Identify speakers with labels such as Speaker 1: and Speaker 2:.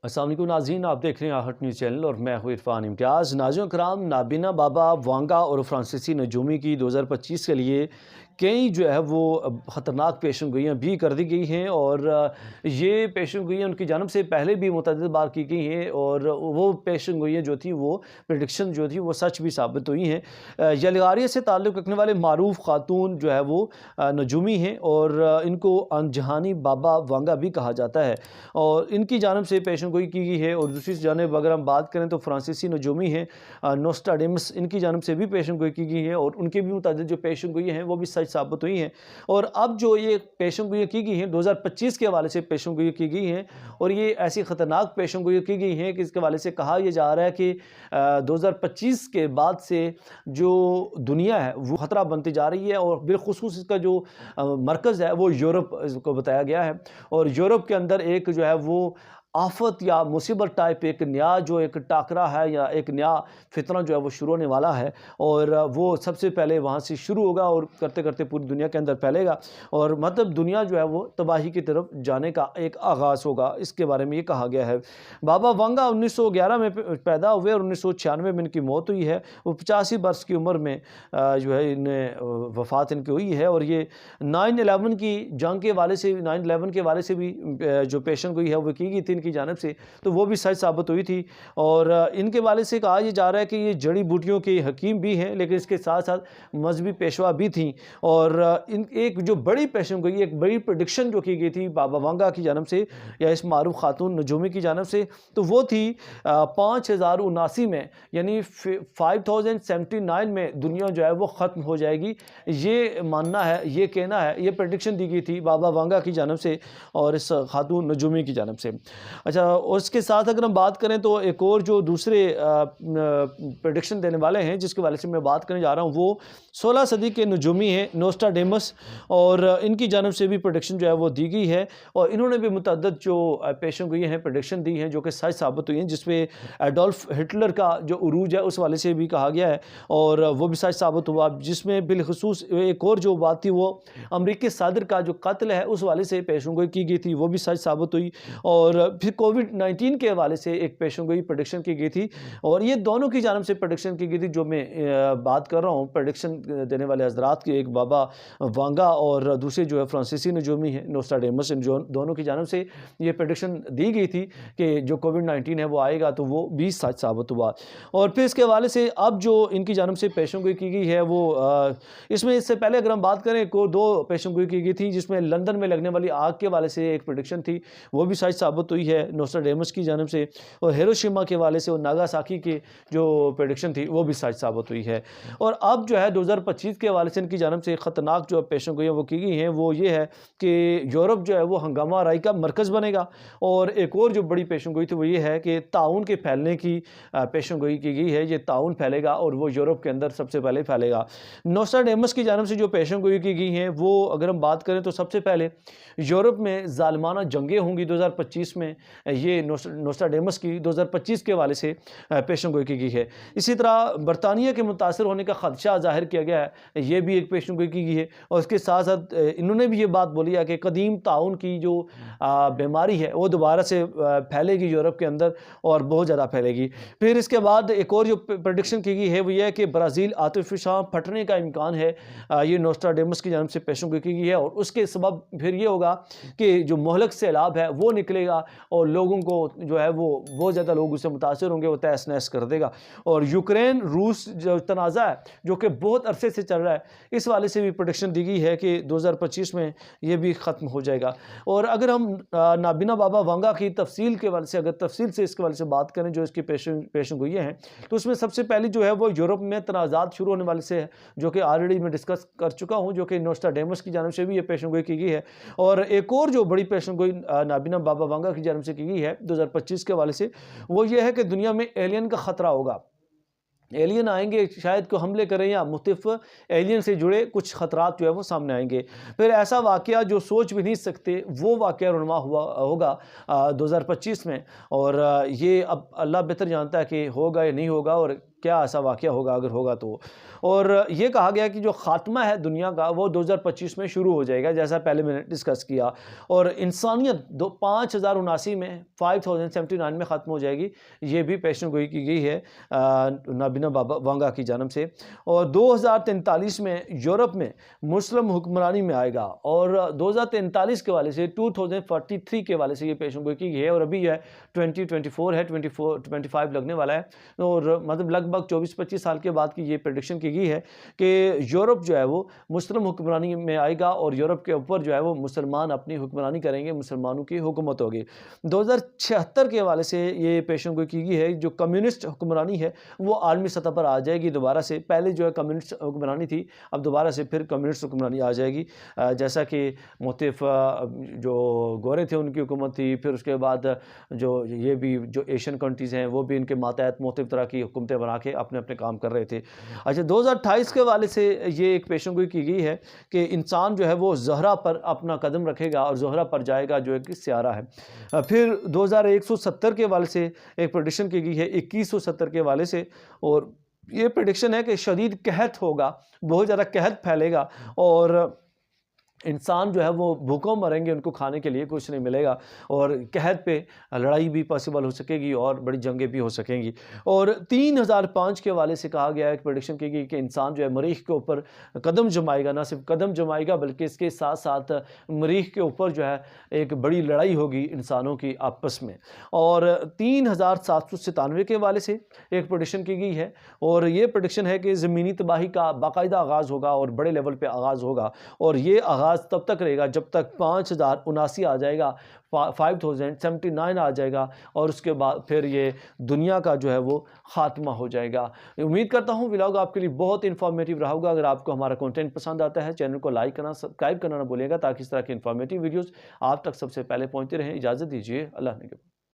Speaker 1: السلام علیکم ناظرین، آپ دیکھ رہے ہیں آہٹ نیوز چینل اور میں ہوں عرفان امتیاز۔ ناظرین کرام، نابینا بابا وانگا اور فرانسیسی نجومی کی 2025 کے لیے کئی جو ہے وہ خطرناک پیشن گوئیاں بھی کر دی گئی ہیں، اور یہ پیشن گوئیاں ان کی جانب سے پہلے بھی متعدد بار کی گئی ہیں، اور وہ پیشن گوئیاں جو تھی، وہ پریڈکشن جو تھی، وہ سچ بھی ثابت ہوئی ہیں۔ یلغاریہ سے تعلق رکھنے والے معروف خاتون جو ہے وہ نجومی ہیں، اور ان کو جہانی بابا وانگا بھی کہا جاتا ہے، اور ان کی جانب سے پیشن گوئی کی گئی ہے۔ اور دوسری جانب اگر ہم بات کریں تو فرانسیسی نجومی ہیں نوسٹراڈیمس، ان کی جانب سے بھی پیشن گوئی کی گئی ہے، اور ان کی بھی متعدد جو پیشن گوئی ہیں وہ بھی سچ ثابت ہوئی ہیں۔ اور اب جو یہ پیشن گوئی کی گئی ہیں 2025 کے حوالے سے پیشن گوئی کی گئی ہیں، اور یہ ایسی خطرناک پیشن گوئی کی گئی ہیں کہ اس کے حوالے سے کہا یہ جا رہا ہے کہ 2025 کے بعد سے جو دنیا ہے وہ خطرہ بنتی جا رہی ہے، اور بالخصوص اس کا جو مرکز ہے وہ یورپ کو بتایا گیا ہے، اور یورپ کے اندر ایک جو ہے وہ آفت یا مصیبت ٹائپ ایک نیا جو ایک ٹاکرا ہے یا ایک نیا فتنہ جو ہے وہ شروع ہونے والا ہے، اور وہ سب سے پہلے وہاں سے شروع ہوگا اور کرتے کرتے پوری دنیا کے اندر پھیلے گا، اور مطلب دنیا جو ہے وہ تباہی کی طرف جانے کا ایک آغاز ہوگا۔ اس کے بارے میں یہ کہا گیا ہے۔ بابا وانگا 1911 میں پیدا ہوئے اور 1996 میں ان کی موت ہوئی ہے۔ وہ 85 برس کی عمر میں جو ہے وفات ان کی ہوئی ہے، اور یہ 9/11 کی جنگ کے حوالے سے 9/11 کے حوالے سے بھی جو پیشن گوئی ہے وہ کی گئی تھی ان کی جانب سے، تو وہ بھی سچ ثابت ہوئی تھی۔ اور ان کے حوالے سے کہا یہ جا رہا ہے کہ یہ جڑی بوٹیوں کے حکیم بھی ہیں، لیکن اس کے ساتھ ساتھ مذہبی پیشوا بھی تھیں، اور ایک جو بڑی پیشن گوئی، ایک بڑی پریڈکشن جو کی گئی تھی بابا وانگا کی جانب سے یا اس معروف خاتون نجومی کی جانب سے، تو وہ تھی 5079 میں، یعنی 5079 میں دنیا جو ہے وہ ختم ہو جائے گی۔ یہ ماننا ہے، یہ کہنا ہے، یہ پریڈکشن دی گئی تھی بابا وانگا کی جانب سے اور اس خاتون نجومی کی جانب سے۔ اچھا، اس کے ساتھ اگر ہم بات کریں تو ایک اور جو دوسرے پریڈکشن دینے والے ہیں جس کے حوالے سے میں بات کرنے جا رہا ہوں، وہ 16 صدی کے نجومی ہیں نوسٹراڈیمس، اور ان کی جانب سے بھی پریڈکشن جو ہے وہ دی گئی ہے، اور انہوں نے بھی متعدد جو پیشن گوئی ہیں، پریڈکشن دی ہیں جو کہ سچ ثابت ہوئی ہیں، جس میں ایڈولف ہٹلر کا جو عروج ہے اس حوالے سے بھی کہا گیا ہے، اور وہ بھی سچ ثابت ہوا، جس میں بالخصوص ایک اور جو بات تھی وہ امریکی صدر کا جو قتل ہے اس حوالے سے پیشن گوئی کی گئی تھی، وہ بھی سچ ثابت ہوئی، اور پھر کووڈ-19 کے حوالے سے ایک پیشن گوئی پریڈکشن کی گئی تھی، اور یہ دونوں کی جانب سے پریڈکشن کی گئی تھی جو میں بات کر رہا ہوں پریڈکشن دینے والے حضرات کی، ایک بابا وانگا اور دوسرے جو ہے فرانسیسی نجومی ہیں نوسٹراڈیمس، ان دونوں کی جانب سے یہ پریڈکشن دی گئی تھی کہ جو کووڈ-19 ہے وہ آئے گا، تو وہ بھی سچ ثابت ہوا۔ اور پھر اس کے حوالے سے اب جو ان کی جانب سے پیشن گوئی کی گئی ہے وہ اس میں اس سے پہلے اگر ہم بات کریں کو دو پیشن گوئی کی گئی تھی، جس میں لندن میں لگنے والی آگ کے حوالے سے ایک پریڈکشن تھی، وہ بھی سچ ثابت ہوئی ہے نوسٹراڈیمس کی جانب سے، اور ہیروشیما کے حوالے سے اور ناگاساکی کی جو پریڈکشن تھی وہ بھی سچ ثابت ہوئی ہے۔ اور اب جو ہے 2025 کے حوالے سے ان کی جانب سے خطرناک جو پیشن گوئیاں وہ کی گئی ہیں وہ یہ ہے کہ یورپ جو ہے وہ ہنگامہ آرائی کا مرکز بنے گا، اور ایک اور جو بڑی پیشن گوئی تھی وہ یہ ہے کہ طاعون کے پھیلنے کی پیشن گوئی کی گئی ہے، یہ طاعون پھیلے گا اور وہ یورپ کے اندر سب سے پہلے پھیلے گا۔ نوسٹراڈیمس کی جانب سے جو پیشن گوئی کی گئی ہیں وہ اگر ہم بات کریں تو سب سے پہلے یورپ میں ظالمانہ جنگیں ہوں گی 2025 میں، یہ نوسٹراڈیمس کی 2025 کے حوالے سے پیشن گوئی کی گئی ہے۔ اسی طرح برطانیہ کے متاثر ہونے کا خدشہ ظاہر کیا گیا ہے، یہ بھی ایک پیشن گوئی کی گئی ہے، اور اس کے ساتھ ساتھ انہوں نے بھی یہ بات بولی ہے کہ قدیم طاعون کی جو بیماری ہے وہ دوبارہ سے پھیلے گی یورپ کے اندر، اور بہت زیادہ پھیلے گی۔ پھر اس کے بعد ایک اور جو پریڈکشن کی گئی ہے وہ یہ ہے کہ برازیل آتش فشاں پھٹنے کا امکان ہے، یہ نوسٹراڈیمس کی جانب سے پیشن گوئی کی گئی ہے، اور اس کے سبب پھر یہ ہوگا کہ جو مہلک سیلاب ہے وہ نکلے گا، اور لوگوں کو جو ہے وہ بہت زیادہ لوگ اس سے متاثر ہوں گے، وہ تہس نہس کر دے گا۔ اور یوکرین روس جو تنازع ہے جو کہ بہت عرصے سے چل رہا ہے، اس والے سے بھی پریڈکشن دی گئی ہے کہ 2025 میں یہ بھی ختم ہو جائے گا۔ اور اگر ہم نابینا بابا وانگا کی تفصیل کے والے سے اگر تفصیل سے اس کے والے سے بات کریں جو اس کی پیشن گوئیاں ہیں، تو اس میں سب سے پہلی جو ہے وہ یورپ میں تنازعات شروع ہونے والے سے ہے، جو کہ آلریڈی میں ڈسکس کر چکا ہوں، جو کہ نوسٹراڈیمس کی جانب سے بھی یہ پیشن گوئی کی گئی ہے۔ اور ایک اور جو بڑی پیشن گوئی نابینا بابا وانگا کی جانب سے کی گئی ہے 2025 کے حوالے سے، وہ یہ ہے کہ دنیا میں ایلین کا خطرہ ہوگا، ایلین آئیں گے، شاید کو حملے کریں یا مختلف ایلین سے جڑے کچھ خطرات جو ہے وہ سامنے آئیں گے۔ پھر ایسا واقعہ جو سوچ بھی نہیں سکتے وہ واقعہ رونما ہوگا 2025 میں، اور یہ اب اللہ بہتر جانتا ہے کہ ہوگا یا نہیں ہوگا، اور کیا ایسا واقعہ ہوگا اگر ہوگا تو. اور یہ کہا گیا کہ جو خاتمہ ہے دنیا کا وہ 2025 میں شروع ہو جائے گا، جیسا پہلے میں نے ڈسکس کیا. اور انسانیت 5079 میں 5079 میں ختم ہو جائے گی، یہ بھی پیشن گوئی کی گئی ہے نابینا بابا وانگا کی جانب سے. اور 2043 میں یورپ میں مسلم حکمرانی میں آئے گا، اور 2043 کے والے سے 2043 کے والے سے یہ پیشن گوئی کی گئی ہے. اور ابھی یہ 2024 ہے، 25 لگنے والا ہے، اور مطلب لگ بھگ 24-25 سال کے بعد کی یہ پریڈکشن کی گئی ہے کہ یورپ جو ہے وہ مسلم حکمرانی میں آئے گا، اور یورپ کے اوپر جو ہے وہ مسلمان اپنی حکمرانی کریں گے، مسلمانوں کی حکومت ہوگی. 2076 کے حوالے سے یہ پیشن گوئی کی گئی ہے جو کمیونسٹ حکمرانی ہے وہ عالمی سطح پر آ جائے گی دوبارہ سے. پہلے جو ہے کمیونسٹ حکمرانی تھی، اب دوبارہ سے پھر کمیونسٹ حکمرانی آ جائے گی. جیسا کہ مختلف جو گورے تھے ان کی حکومت تھی، پھر اس کے بعد جو یہ بھی جو ایشین کنٹریز ہیں وہ بھی ان کے ماتحت مختلف طرح کی حکومتیں بنا کے اپنے اپنے کام کر رہے تھے. اچھا، 2028 کے حوالے سے یہ ایک پیشن گوئی کی گئی ہے کہ انسان جو ہے وہ زہرہ پر اپنا قدم رکھے گا اور زہرہ پر جائے گا جو ایک سیارہ ہے. پھر 2170 کے حوالے سے ایک پریڈکشن کی گئی ہے 2170 کے حوالے سے، اور یہ پریڈکشن ہے کہ شدید قحط ہوگا، بہت زیادہ قحط پھیلے گا، اور انسان جو ہے وہ بھوکوں مریں گے، ان کو کھانے کے لیے کچھ نہیں ملے گا، اور قحط پہ لڑائی بھی پاسبل ہو سکے گی اور بڑی جنگیں بھی ہو سکیں گی. اور 3005 کے حوالے سے کہا گیا ہے، ایک پریڈکشن کی گئی کہ انسان جو ہے مریخ کے اوپر قدم جمائے گا، نہ صرف قدم جمائے گا بلکہ اس کے ساتھ ساتھ مریخ کے اوپر جو ہے ایک بڑی لڑائی ہوگی انسانوں کی آپس میں. اور 3797 کے حوالے سے ایک پریڈکشن کی گئی ہے، اور یہ پریڈکشن ہے کہ زمینی تباہی کا باقاعدہ آغاز ہوگا اور بڑے لیول پہ آغاز ہوگا، اور یہ آغاز تب تک رہے گا جب تک 5079 آ جائے گا، 5079 آ جائے گا، اور اس کے بعد پھر یہ دنیا کا جو ہے وہ خاتمہ ہو جائے گا. امید کرتا ہوں ولاگ آپ کے لیے بہت انفارمیٹیو رہا ہوگا. اگر آپ کو ہمارا کنٹینٹ پسند آتا ہے چینل کو لائک کرنا، سبسکرائب کرنا نہ بھولیے گا، تاکہ اس طرح کی انفارمیٹیو ویڈیوز آپ تک سب سے پہلے پہنچتے رہیں. اجازت دیجیے، اللہ نے